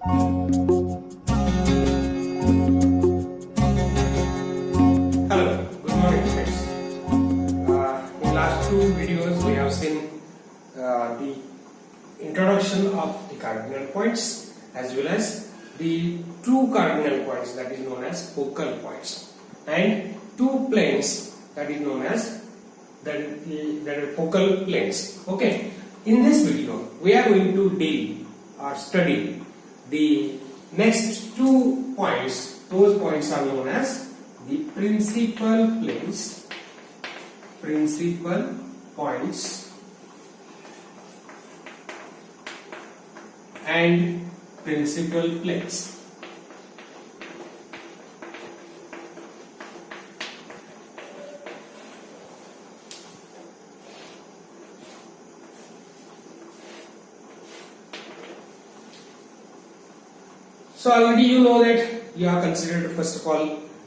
Hello, good morning friends. In last two videos we have seen the introduction of the cardinal points as well as the two cardinal points, that is known as focal points, and two planes that is known as that are focal planes. Okay, in this video we are going to deal or study the next 2 points. Those points are known as the principal planes, principal points, and principal planes. So already you know that you are considered, first of all,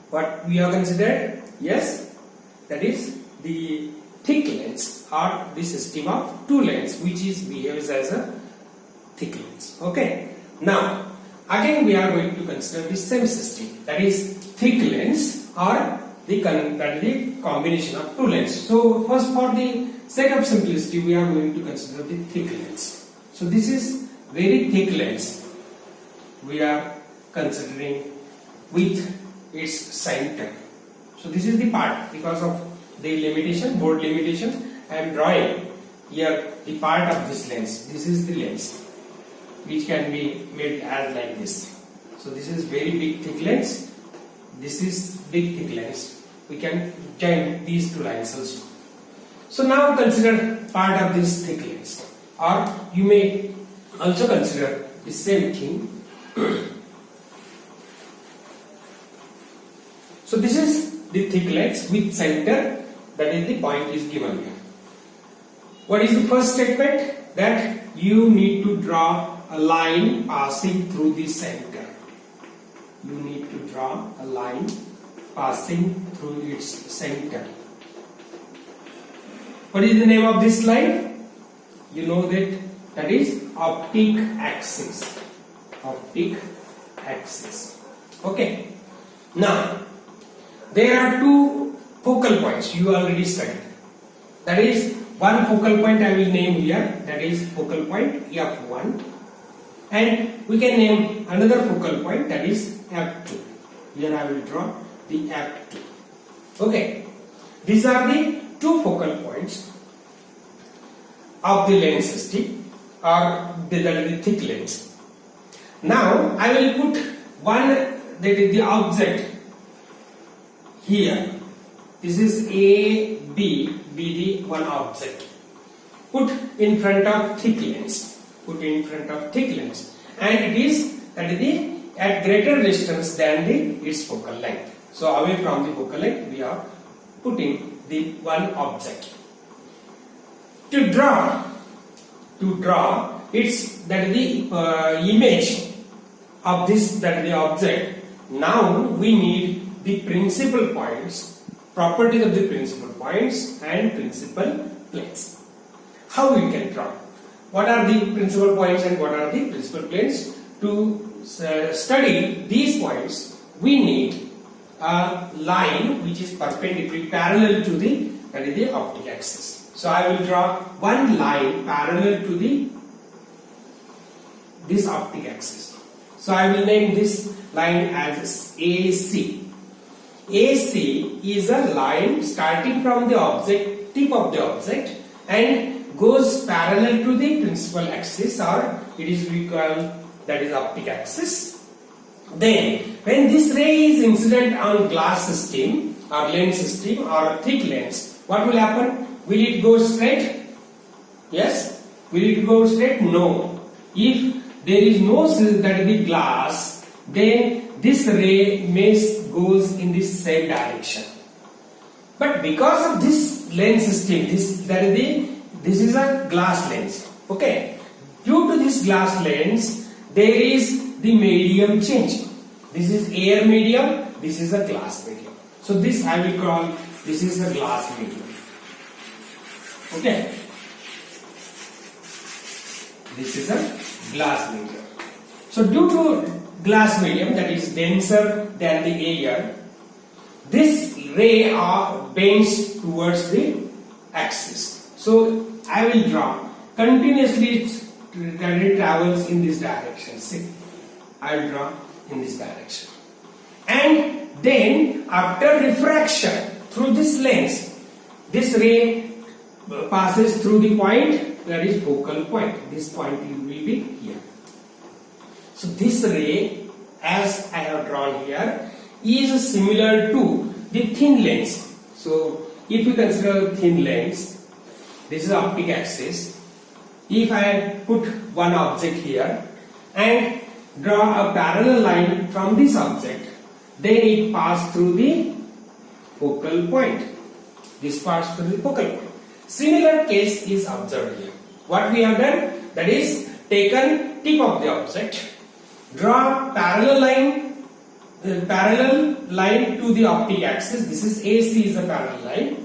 what we are considered? Yes, that is the thick lens or the system of two lanes which behaves as a thick lens. Okay. Now again we are going to consider the same system, that is thick lens or the combination of two lenses. So first, for the sake of simplicity, we are going to consider the thick lens. So this is very thick lens we are considering with its center. So this is the part, because of the limitation, board limitation, I am drawing here the part of this lens. This is the lens which can be made as like this. So this is very big thick lens, this is big thick lens. We can join these two lines also. So now consider part of this thick lens, or you may also consider the same thing. So this is the thick lens with center, that is the point is given here. What is the first statement? That you need to draw a line passing through the center. You need to draw a line passing through its center. What is the name of this line? You know that is optic axis. Optic axis. Okay. Now there are two focal points you already studied. That is one focal point I will name here, that is focal point F1, and we can name another focal point, that is F2. Here I will draw the F2. Okay. These are the two focal points of the lens system, or the thick lens. Now I will put one, that is the object here. This is A, B, the one object. Put in front of thick lens. Put in front of thick lens, and it is at greater distance than its focal length. So away from the focal length we are putting the one object. To draw its image of this object. Now we need the principal points, properties of the principal points and principal planes. How we can draw? What are the principal points and what are the principal planes? To study these points, we need a line which is perpendicular, parallel to the optic axis. So I will draw one line parallel to this optic axis. So I will name this line as AC. AC is a line starting from the object, tip of the object, and goes parallel to the principal axis, or it is we call that is optic axis. Then when this ray is incident on glass system or lens system or thick lens, what will happen? Will it go straight? Yes. Will it go straight? No. If there is no glass, then this ray goes in the same direction. But because of this lens system, this is a glass lens. Okay. Due to this glass lens, there is the medium change. This is air medium, this is a glass medium. So this I will call, this is a glass medium. Okay. This is a glass medium. So due to glass medium that is denser than the air, this ray bends towards the axis. So I will draw continuously it travels in this direction. See, I will draw in this direction. And then after refraction through this lens, this ray passes through the point that is focal point. This point will be here. So this ray, as I have drawn here, is similar to the thin lens. So if you consider thin lens, this is the optic axis. If I put one object here and draw a parallel line from this object, then it passes through the focal point. This passes through the focal point. Similar case is observed here. What we have done, that is taken tip of the object, draw parallel line to the optic axis. This is AC is a parallel line.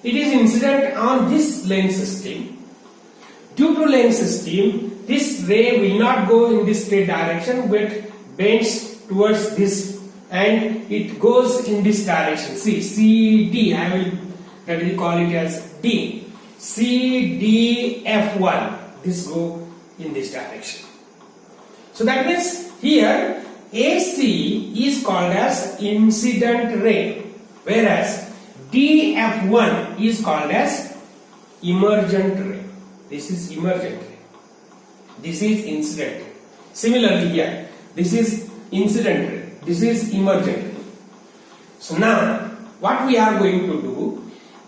It is incident on this lens system. Due to lens system, this ray will not go in this straight direction but bends towards this and it goes in this direction. See, CD, I will call it as D. CDF1, this go in this direction. So that means here AC is called as incident ray, whereas DF1 is called as emergent ray. This is emergent ray. This is incident ray. Similarly here, this is incident ray. This is emergent ray. So now, what we are going to do,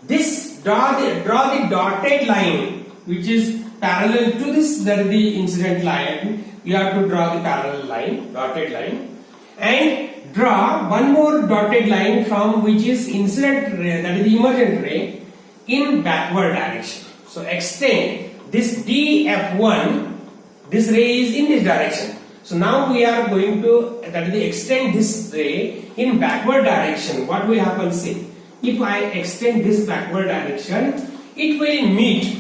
this draw the dotted line which is parallel to this, that is the incident line. We have to draw the parallel line, dotted line, and draw one more dotted line from which is incident ray, that is the emergent ray, in backward direction. So extend this DF1, this ray is in this direction. So now we are going to, that is, extend this ray in backward direction. What will happen? See, if I extend this backward direction, it will meet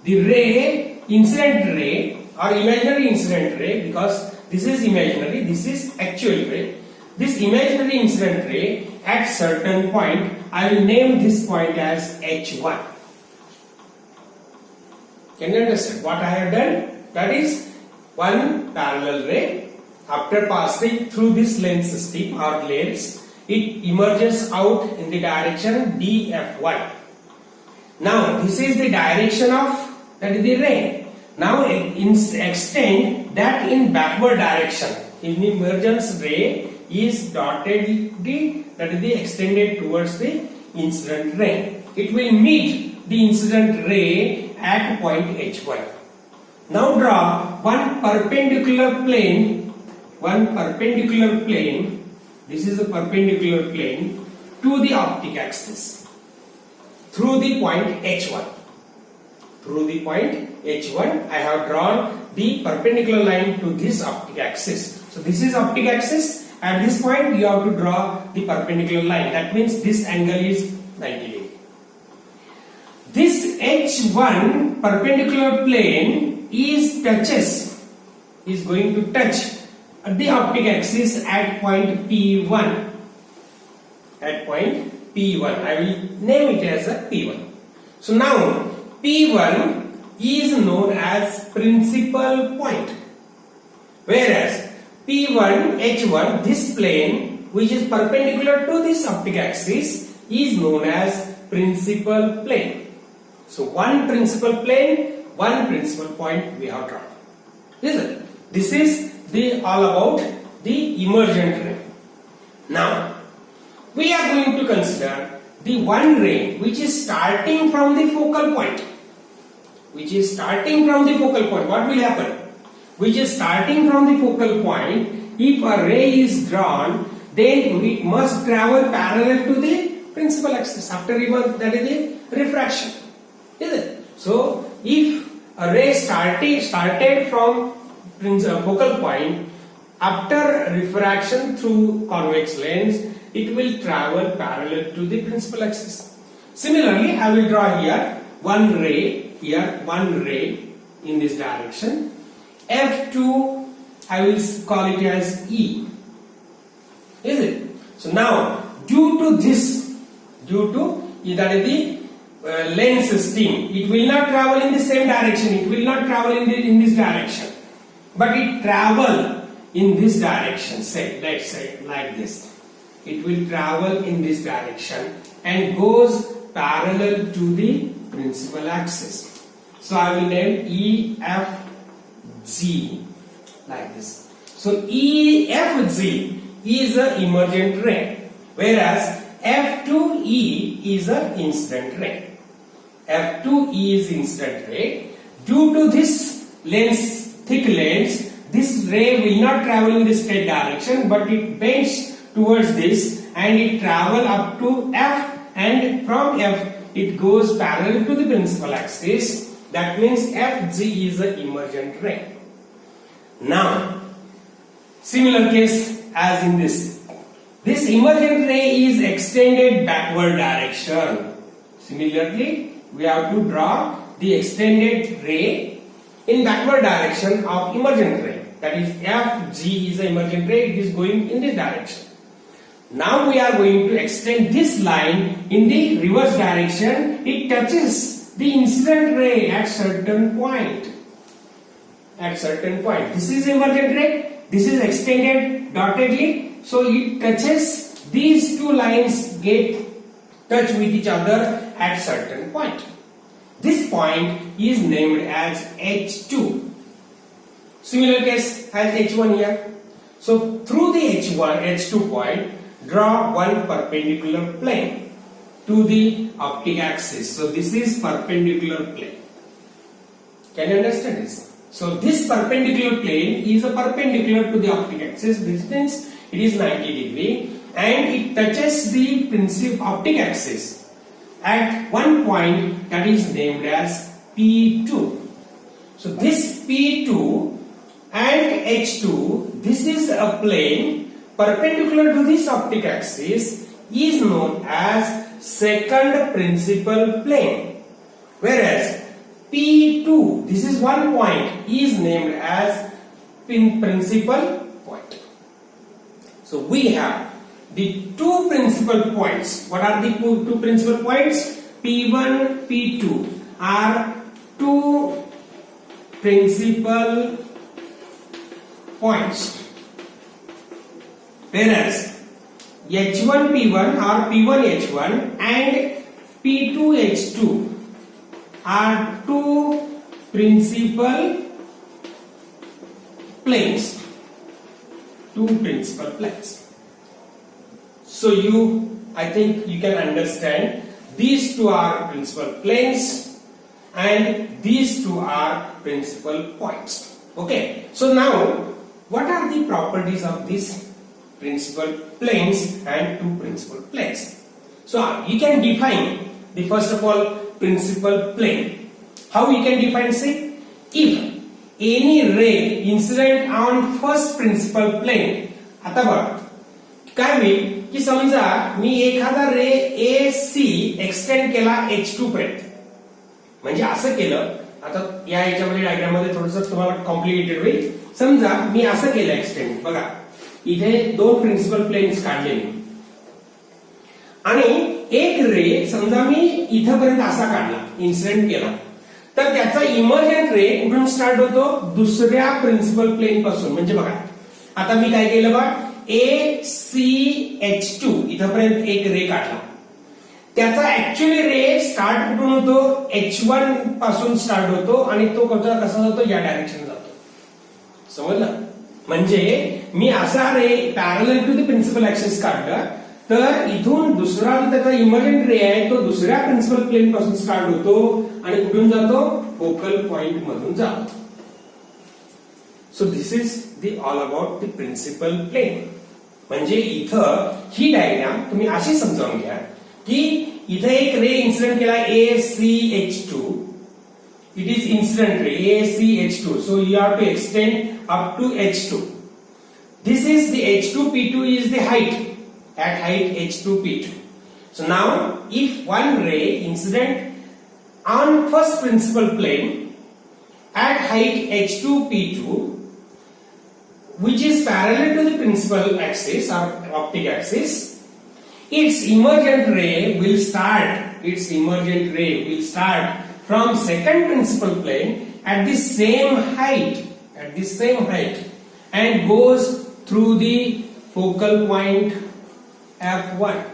the ray, incident ray or imaginary incident ray, because this is imaginary, this is actual ray. This imaginary incident ray at certain point, I will name this point as H1. Can you understand what I have done? That is one parallel ray. After passing through this lens system or lens, it emerges out in the direction DF1. Now this is the direction of that is the ray. Now extend that in backward direction. In emergence ray is dotted that is the extended towards the incident ray. It will meet the incident ray at point H1. Now draw one perpendicular plane. This is a perpendicular plane to the optic axis through the point H1. Through the point H1, I have drawn the perpendicular line to this optic axis. So this is optic axis. At this point, you have to draw the perpendicular line. That means this angle is 90 degrees. This H1 perpendicular plane is going to touch the optic axis at point P1. At point P1, I will name it as a P1. So now P1 is known as principal point, whereas P1 H1, this plane which is perpendicular to this optic axis, is known as principal plane. So one principal plane, one principal point we have drawn. Listen, this is all about the emergent ray. Now we are going to consider the one ray which is starting from the focal point. What will happen? Which is starting from the focal point. If a ray is drawn, then it must travel parallel to the principal axis after that is the refraction. Is it? So if a ray started from focal point, after refraction through convex lens, it will travel parallel to the principal axis. Similarly, I will draw here one ray in this direction, F2 I will call it as E. Is it? So now due to that is the lens system, it will not travel in the same direction, it will not travel in this direction, but it travel in this direction. Say, let's say like this, it will travel in this direction and goes parallel to the principal axis. So I will name EFG like this. So EFG is an emergent ray, whereas F2E is an incident ray. F2E is incident ray. Due to this thick lens, this ray will not travel in the straight direction, but it bends towards this and it travel up to F, and from F it goes parallel to the principal axis. That means FG is an emergent ray. Now, similar case as in this. This emergent ray is extended backward direction. Similarly, we have to draw the extended ray in backward direction of emergent ray. That is FG is the emergent ray, it is going in this direction. Now we are going to extend this line in the reverse direction. It touches the incident ray at certain point. This is emergent ray, this is extended dottedly. So it touches, these two lines get touch with each other at certain point. This point is named as H2. Similar case as H1 here. So through the H2 point, draw one perpendicular plane to the optic axis. So this is perpendicular plane. Can you understand this? So this perpendicular plane is a perpendicular to the optic axis. This means it is 90 degree and it touches the principal optic axis at one point that is named as P2. So this P2 and H2, this is a plane perpendicular to this optic axis, is known as second principal plane, whereas P2, this is one point, is named as principal point. So we have the two principal points. What are the two principal points? P1, P2 are two principal points, whereas H1 P1 or P1 H1 and P2 H2 are two principal planes. So I think you can understand these two are principal planes and these two are principal points. Okay, so now what are the properties of these principal planes and two principal planes? So you can define the first of all principal plane. How you can define? Say, if any ray incident on first principal plane, आता बघ काय होईल की समजा मी एखादा रे AC extend केला H2 पर्यंत, म्हणजे असं केलं. आता या याच्यामध्ये डायग्राम मध्ये थोडंसं तुम्हाला कॉम्प्लिकेटेड होईल. समजा मी असं केलं एक्सटेंड, बघा इथे दोन प्रिन्सिपल प्लेन्स काढलेले आणि एक रे समजा मी इथपर्यंत असा काढला, इन्सिडेंट केला, तर त्याचा इमर्जंट रे कुठून स्टार्ट होतो? दुसऱ्या प्रिन्सिपल प्लेन पासून. म्हणजे बघा आता मी काय केलं बघा, ACH2 इथपर्यंत एक रे काढला, त्याचा ऍक्च्युअली रे स्टार्ट कुठून होतो? H1 पासून स्टार्ट होतो आणि तो कसा जातो? या डायरेक्शन जातो. समजलं? म्हणजे मी असा ray parallel to the principal axis काढला, तर इथून दुसरा त्याचा इमर्जंट रे आहे तो दुसऱ्या प्रिन्सिपल प्लेन पासून स्टार्ट होतो आणि कुठून जातो? फोकल पॉइंट मधून जातो. So this is the all about the principal plane. म्हणजे इथं ही डायग्राम तुम्ही अशी समजावून घ्या की इथे एक रे इन्सिडेंट केला ACH2, it is incident ray ACH2. So you have to extend up to H2. This is the H2 P2 is the height, at height H2 P2. So now if one ray incident on first principal plane at height h2 p2, which is parallel to the principal axis or optic axis, its emergent ray will start from second principal plane at the same height and goes through the focal point f1.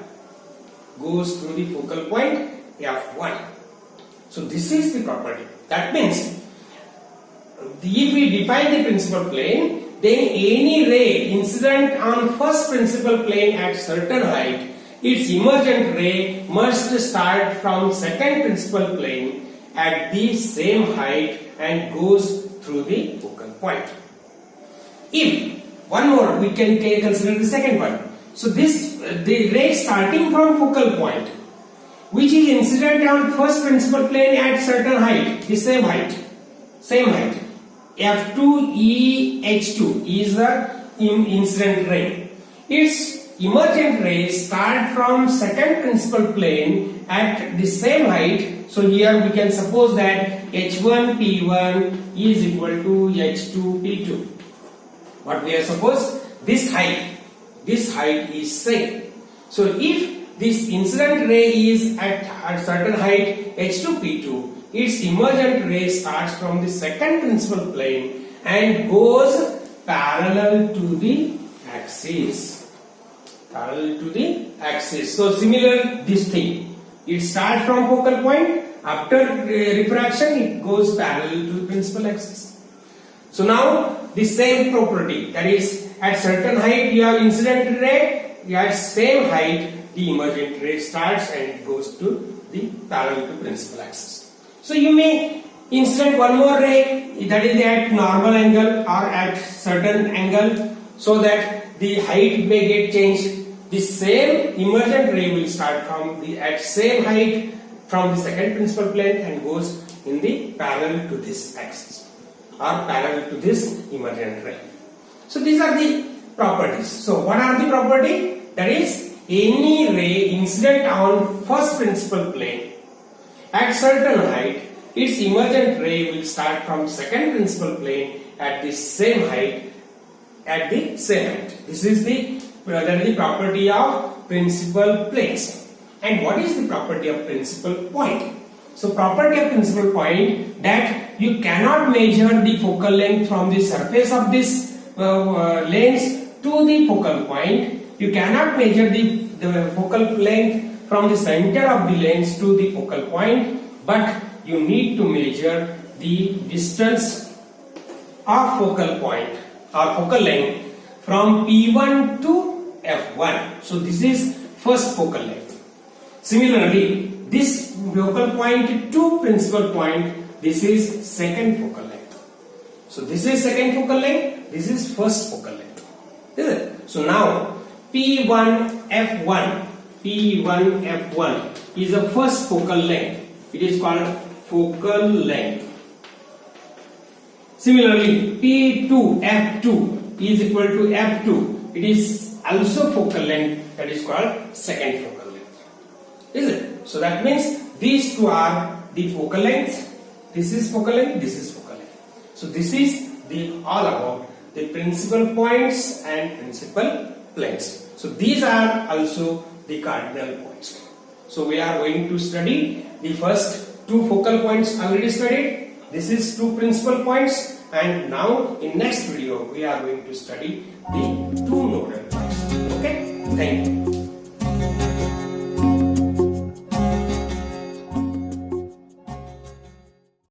So this is the property. That means if we define the principal plane, then any ray incident on first principal plane at certain height, its emergent ray must start from second principal plane at the same height and goes through the focal point. If one more, we can consider the second one. So the ray starting from focal point, which is incident on first principal plane at certain height, the same height, F2 EH2 is the incident ray. Its emergent ray start from second principal plane at the same height. So here we can suppose that H1 P1 is equal to H2 P2. What we have supposed? This height is same. So if this incident ray is at a certain height H2 P2, its emergent ray starts from the second principal plane and goes parallel to the axis. So similar this thing. It starts from focal point. After refraction, it goes parallel to the principal axis. So now the same property, that is at certain height you have incident ray, at same height the emergent ray starts and it goes to the parallel to principal axis. So you may insert one more ray, that is at normal angle or at certain angle, so that the height may get changed. The same emergent ray will start from the at same height from the second principal plane and goes in the parallel to this axis or parallel to this emergent ray. So these are the properties. So what are the property? That is, any ray incident on first principal plane at certain height, its emergent ray will start from second principal plane at the same height. This is the property of principal planes. And what is the property of principal point? So property of principal point, that you cannot measure the focal length from the surface of this lens to the focal point. You cannot measure the focal length from the center of the lens to the focal point, but you need to measure the distance of focal point or focal length from P1 to F1. So this is first focal length. Similarly, this focal point to principal point, this is second focal length. So this is second focal length, this is first focal length. Is it? So now P1 F1 is the first focal length. It is called focal length. Similarly, P2 F2 is equal to F2. It is also focal length, that is called second focal length. Is it? So that means these two are the focal lengths. This is focal length, this is focal length. So this is all about the principal points and principal planes. So these are also the cardinal points. So we are going to study the first two focal points already studied. This is two principal points, and now in next video we are going to study the two nodal points. Okay, thank you.